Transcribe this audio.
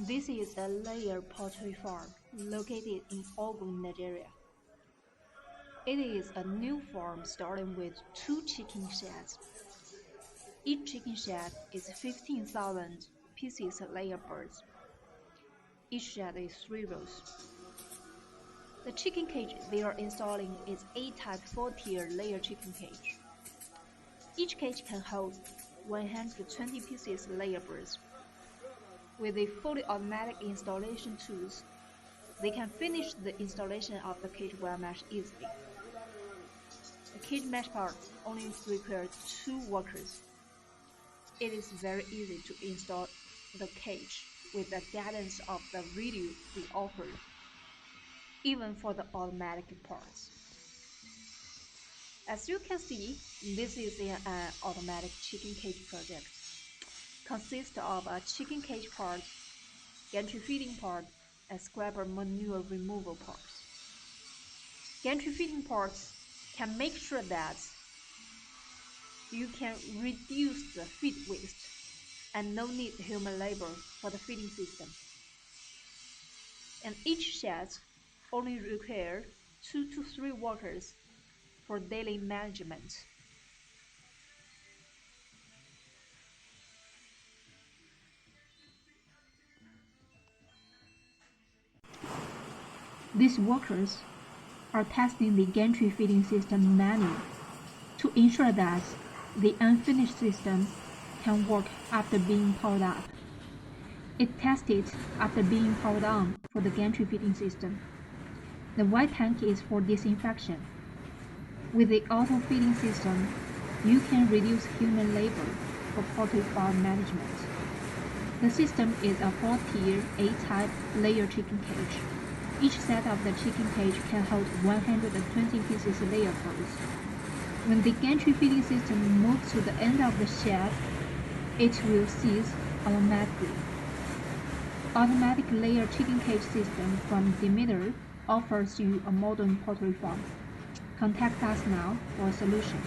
This is a layer poultry farm located in Ogun, Nigeria. It is a new farm starting with 2 chicken sheds. Each chicken shed is 15,000 pieces of layer birds. Each shed is 3 rows. The chicken cage they are installing is A-type 4-tier layer chicken cage. Each cage can hold 120 pieces of layer birds. With the fully automatic installation tools, they can finish the installation of the cage well mesh easily. The cage mesh part only requires 2 workers. It is very easy to install the cage with the guidance of the video we offered, even for the automatic parts. As you can see, this is an automatic chicken cage project. Consists of a chicken cage part, gantry feeding part, and scrapper manure removal parts. Gantry feeding parts can make sure that you can reduce the feed waste and no need human labor for the feeding system. And each shed only requires 2 to 3 workers for daily management. These workers are testing the gantry feeding system manually to ensure that the unfinished system can work after being powered up. It tested after being powered on for the gantry feeding system. The white tank is for disinfection. With the auto feeding system, you can reduce human labor for poultry farm management. The system is a 4-tier A-type layer chicken cage. Each set of the chicken cage can hold 120 pieces of layer birds. When the gantry feeding system moves to the end of the shed, it will cease automatically. Automatic layer chicken cage system from Demeter offers you a modern poultry farm. Contact us now for a solution.